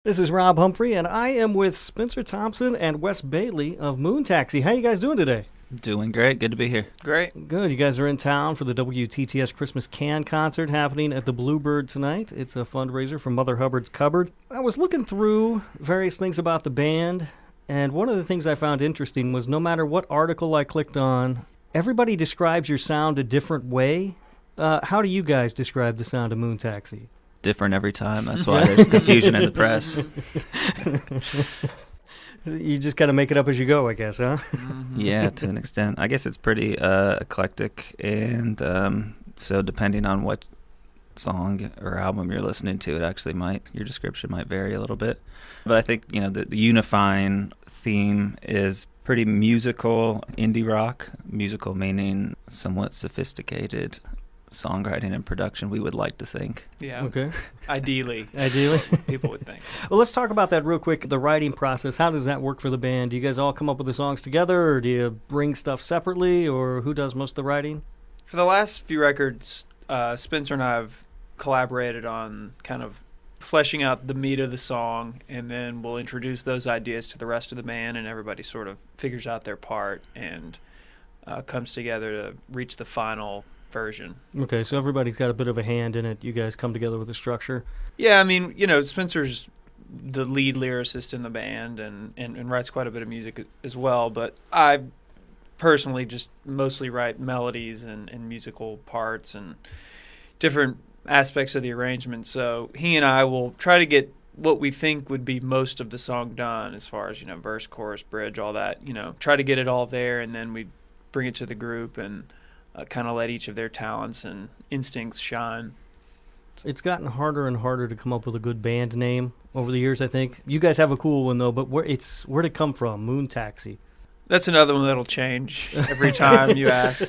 This is Rob Humphrey, and I am with Spencer Thomson and Wes Bailey of Moon Taxi. How you guys doing today? Doing great. Good to be here. Great. Good. You guys are in town for the WTTS Christmas Can concert happening at the Bluebird tonight. It's a fundraiser for Mother Hubbard's Cupboard. I was looking through various things about the band, and one of the things I found interesting was no matter what article I clicked on, everybody describes your sound a different way. How do you guys describe the sound of Moon Taxi? Different every time. That's why there's confusion in the press. You just kind of make it up as you go, I guess, huh? Mm-hmm. Yeah, to an extent. I guess it's pretty eclectic, and so depending on what song or album you're listening to, your description might vary a little bit. But I think, the unifying theme is pretty musical indie rock. Musical meaning somewhat sophisticated songwriting and production, we would like to think. Yeah. Okay. Ideally. People would think. Well, let's talk about that real quick, the writing process. How does that work for the band? Do you guys all come up with the songs together, or do you bring stuff separately, or who does most of the writing? For the last few records, Spencer and I have collaborated on kind of fleshing out the meat of the song, and then we'll introduce those ideas to the rest of the band, and everybody sort of figures out their part and comes together to reach the final version. Okay, so everybody's got a bit of a hand in it. You guys come together with a structure. Yeah, I mean, Spencer's the lead lyricist in the band and writes quite a bit of music as well, but I personally just mostly write melodies and musical parts and different aspects of the arrangement. So he and I will try to get what we think would be most of the song done as far as, verse, chorus, bridge, all that, try to get it all there, and then we bring it to the group and kind of let each of their talents and instincts shine. It's gotten harder and harder to come up with a good band name over the years, I think. You guys have a cool one, though, but where'd it come from? Moon Taxi. That's another one that'll change every time you ask.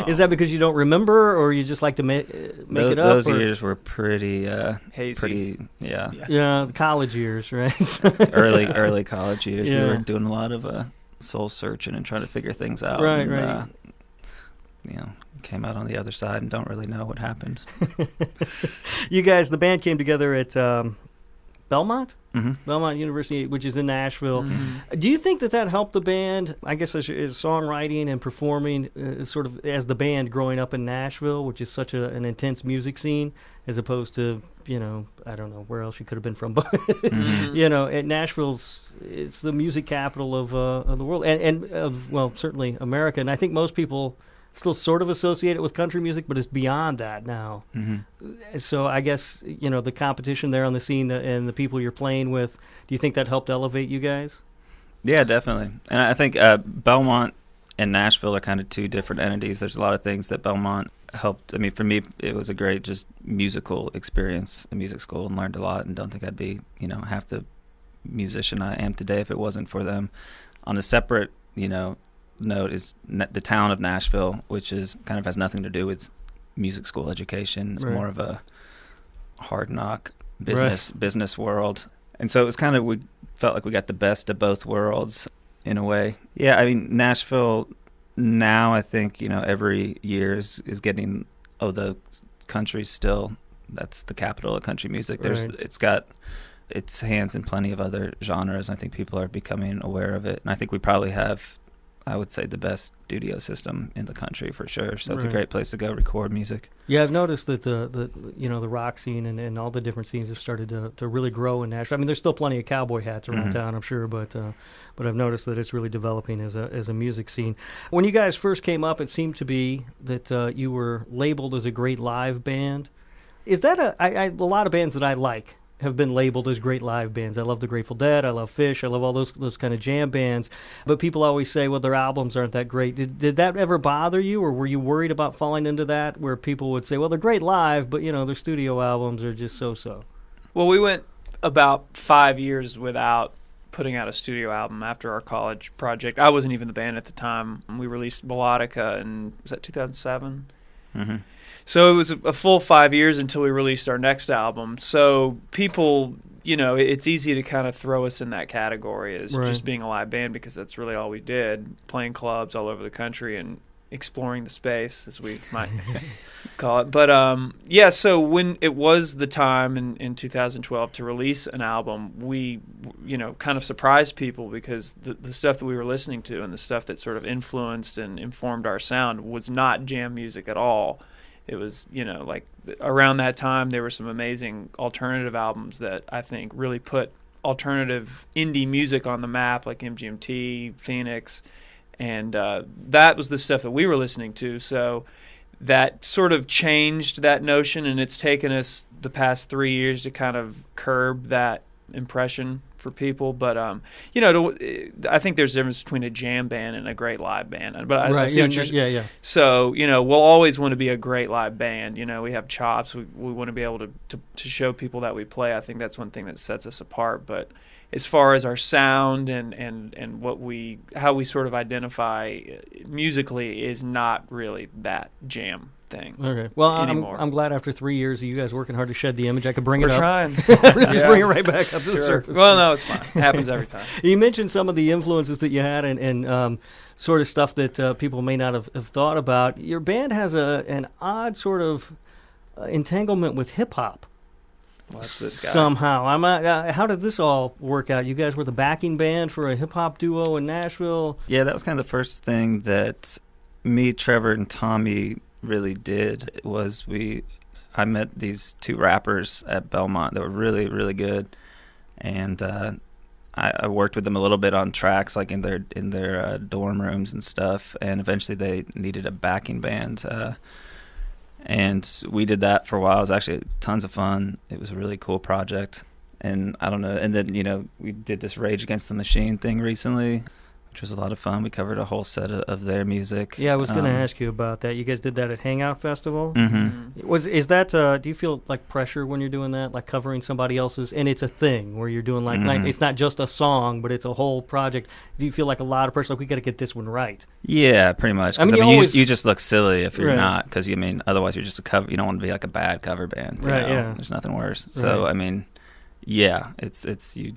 Is that because you don't remember, or you just like to make it up? Those years were pretty hazy. Yeah, the college years, right? early college years. Yeah. We were doing a lot of soul searching and trying to figure things out. Right, and, right. Came out on the other side and don't really know what happened. You guys, the band came together at Belmont? Mm-hmm. Belmont University, which is in Nashville. Mm-hmm. Do you think that helped the band, I guess, as songwriting and performing, sort of as the band growing up in Nashville, which is such an intense music scene, as opposed to, I don't know where else you could have been from, but, Mm-hmm. it's the music capital of the world, and certainly America. And I think most people still sort of associate it with country music, but it's beyond that now. Mm-hmm. So I guess, the competition there on the scene and the people you're playing with, do you think that helped elevate you guys? Yeah, definitely. And I think Belmont and Nashville are kind of two different entities. There's a lot of things that Belmont helped. I mean, for me, it was a great just musical experience in music school, and learned a lot, and don't think I'd be, half the musician I am today if it wasn't for them. On a separate, note is the town of Nashville, which is kind of has nothing to do with music school education. It's more of a hard knock business world. And so it was kind of, we felt like we got the best of both worlds in a way. Yeah, I mean, Nashville now, I think, every year is getting, the country's still, that's the capital of country music. It's got its hands in plenty of other genres. I think people are becoming aware of it. And I think we probably have, I would say, the best studio system in the country for sure. So it's a great place to go record music. Yeah, I've noticed that the rock scene and all the different scenes have started to really grow in Nashville. I mean, there's still plenty of cowboy hats around town, I'm sure, but I've noticed that it's really developing as a music scene. When you guys first came up, it seemed to be that you were labeled as a great live band. Is that a lot of bands that I like have been labeled as great live bands. I love the Grateful Dead, I love Fish, I love all those kind of jam bands. But people always say, well, their albums aren't that great. Did that ever bother you, or were you worried about falling into that, where people would say, well, they're great live, but their studio albums are just so-so? Well, we went about 5 years without putting out a studio album after our college project. I wasn't even in the band at the time. We released Melodica in, was that 2007? Mm-hmm. So it was a full 5 years until we released our next album. So people, it's easy to kind of throw us in that category as just being a live band, because that's really all we did, playing clubs all over the country. And exploring the space, as we might call it. But so when it was the time in 2012 to release an album, we, kind of surprised people, because the stuff that we were listening to and the stuff that sort of influenced and informed our sound was not jam music at all. It was, like around that time, there were some amazing alternative albums that I think really put alternative indie music on the map, like MGMT, Phoenix. And that was the stuff that we were listening to. So that sort of changed that notion, and it's taken us the past 3 years to kind of curb that impression for people. But, I think there's a difference between a jam band and a great live band. But I see what you're, yeah. So, we'll always want to be a great live band. We have chops. We want to be able to show people that we play. I think that's one thing that sets us apart. But as far as our sound and how we sort of identify musically is not really that jam thing. Okay. Well, anymore. I'm glad after 3 years of you guys working hard to shed the image, I could bring We're it up. trying. Just bring it right back up to the surface. Well, no, it's fine. It happens every time. You mentioned some of the influences that you had and sort of stuff that people may not have thought about. Your band has an odd sort of entanglement with hip-hop. What's this guy? Somehow. How did this all work out? You guys were the backing band for a hip-hop duo in Nashville. Yeah, that was kind of the first thing that me, Trevor, and Tommy really did. I met these two rappers at Belmont that were really, really good, and I worked with them a little bit on tracks, like in their dorm rooms and stuff. And eventually, they needed a backing band. And we did that for a while. It was actually tons of fun. It was a really cool project. And I don't know. And then, we did this Rage Against the Machine thing recently, which was a lot of fun. We covered a whole set of their music. Yeah, I was going to ask you about that. You guys did that at Hangout Festival? Mm-hmm. Is that, do you feel like pressure when you're doing that, like covering somebody else's, and it's a thing where you're doing like it's not just a song, but it's a whole project. Do you feel like a lot of pressure, like we got to get this one right? Yeah, pretty much. I mean, you just look silly if you're right. not, because otherwise you're just a cover. You don't want to be like a bad cover band. Right, yeah. There's nothing worse. So, right. I mean, yeah, it's you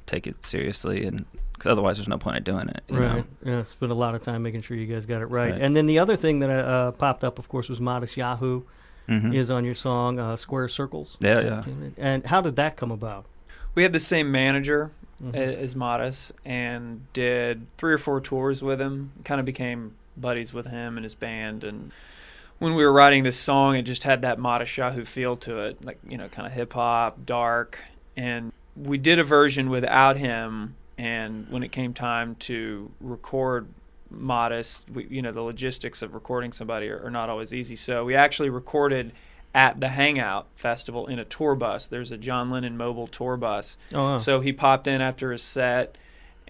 take it seriously, and because otherwise there's no point of doing it. You know? Yeah, spent a lot of time making sure you guys got it right. And then the other thing that popped up, of course, was Modest Yahoo is on your song Square Circles. Yeah. And how did that come about? We had the same manager as Modest, and did 3 or 4 tours with him. Kind of became buddies with him and his band. And when we were writing this song, it just had that Modest Yahoo feel to it, like, kind of hip hop, dark. And we did a version without him. And when it came time to record Modest, the logistics of recording somebody are not always easy. So we actually recorded at the Hangout Festival in a tour bus. There's a John Lennon mobile tour bus. Oh, wow. So he popped in after his set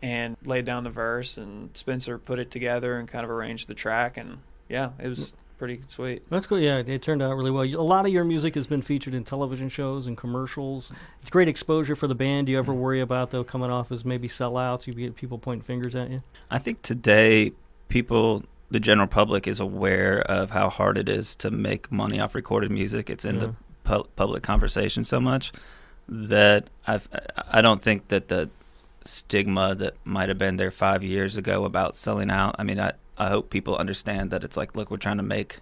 and laid down the verse, and Spencer put it together and kind of arranged the track. And, yeah, it was pretty sweet. That's cool. Yeah, it turned out really well. A lot of your music has been featured in television shows and commercials. It's great exposure for the band. Do you ever worry about, though, coming off as maybe sellouts? You get people pointing fingers at you? I think today the general public is aware of how hard it is to make money off recorded music. It's in the public conversation so much that I don't think that the stigma that might have been there 5 years ago about selling out. I mean, I hope people understand that it's like, look, we're trying to make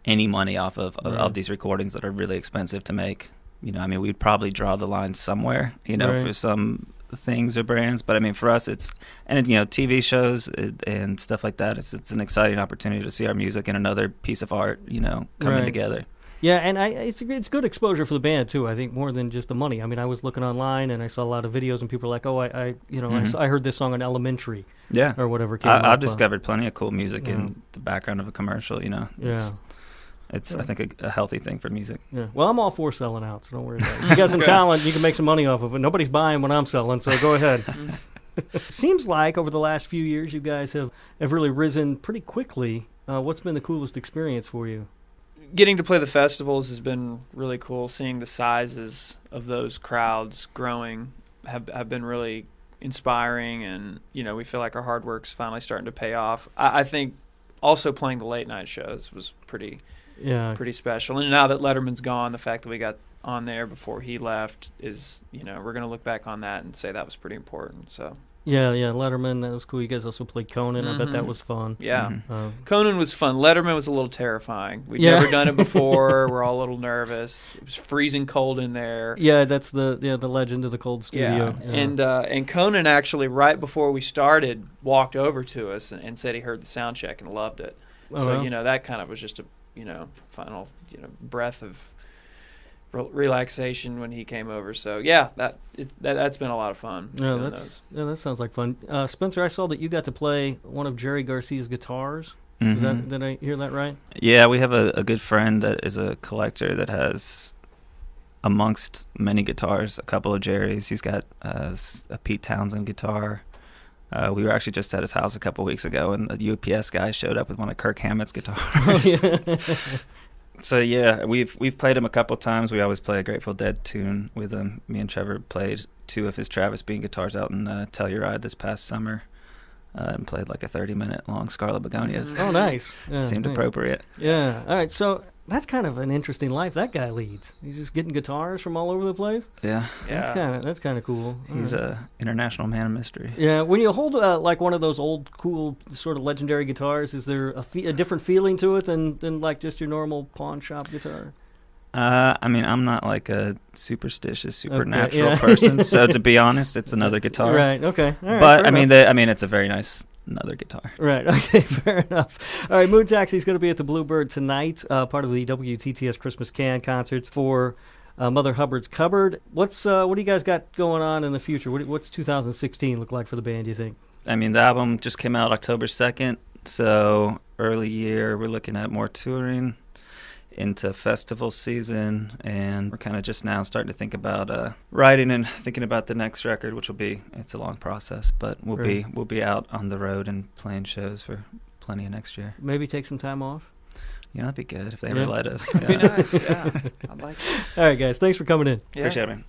any money off of these recordings that are really expensive to make. We'd probably draw the line somewhere, for some things or brands. But I mean, for us, TV shows and stuff like that, it's an exciting opportunity to see our music and another piece of art, coming together. Yeah, and it's good exposure for the band too. I think more than just the money. I mean, I was looking online and I saw a lot of videos, and people were like, "Oh, I heard this song on Elementary." Yeah, or whatever. I've discovered plenty of cool music in the background of a commercial. It's I think a healthy thing for music. Yeah. Well, I'm all for selling out, so don't worry about it. If you got some talent, you can make some money off of it. Nobody's buying what I'm selling, so go ahead. Seems like over the last few years, you guys have really risen pretty quickly. What's been the coolest experience for you? Getting to play the festivals has been really cool. Seeing the sizes of those crowds growing have been really inspiring, and we feel like our hard work's finally starting to pay off. I think also playing the late night shows was pretty special. And now that Letterman's gone, the fact that we got on there before he left is, we're going to look back on that and say that was pretty important. So Yeah, Letterman, that was cool. You guys also played Conan. I bet that was fun. Yeah. Mm-hmm. Conan was fun. Letterman was a little terrifying. We'd Yeah. never done it before. We're all a little nervous. It was freezing cold in there. Yeah, that's the legend of the cold studio. Yeah. And Conan actually, right before we started, walked over to us and said he heard the sound check and loved it. Oh, So, wow. that kind of was just a, final, breath of relaxation when he came over. So, yeah, that's been a lot of fun. Yeah, doing those. that sounds like fun. Spencer, I saw that you got to play one of Jerry Garcia's guitars. Mm-hmm. Did I hear that right? Yeah, we have a good friend that is a collector that has, amongst many guitars, a couple of Jerry's. He's got a Pete Townsend guitar. We were actually just at his house a couple weeks ago, and the UPS guy showed up with one of Kirk Hammett's guitars. Oh, yeah. So yeah, we've played him a couple times. We always play a Grateful Dead tune with him. Me and Trevor played 2 of his Travis Bean guitars out in Telluride this past summer, and played like a 30-minute long Scarlet Begonias. Oh, nice. Yeah, Seemed nice. appropriate. Yeah. All right. So that's kind of an interesting life that guy leads. He's just getting guitars from all over the place. Yeah, That's kind of cool. he's All right. a international man of mystery. Yeah, when you hold like one of those old, cool, sort of legendary guitars, is there a different feeling to it than like just your normal pawn shop guitar? I mean, I'm not like a superstitious, supernatural yeah. person, so to be honest, it's another guitar. Right. Okay. All right, But fair I mean, enough. it's a very nice another guitar. Right. Okay. Fair enough. All right. Moon Taxi is going to be at the Bluebird tonight, part of the WTTS Christmas Can concerts for Mother Hubbard's Cupboard. What do you guys got going on in the future? What's 2016 look like for the band, do you think? I mean, the album just came out October 2nd, so early year, we're looking at more touring into festival season, and we're kind of just now starting to think about writing and thinking about the next record, which it's a long process, but we'll be out on the road and playing shows for plenty of next year. Maybe take some time off? That'd be good if they ever let us. That'd be nice, yeah. I'd like it. All right, guys. Thanks for coming in. Yeah. Appreciate it, man.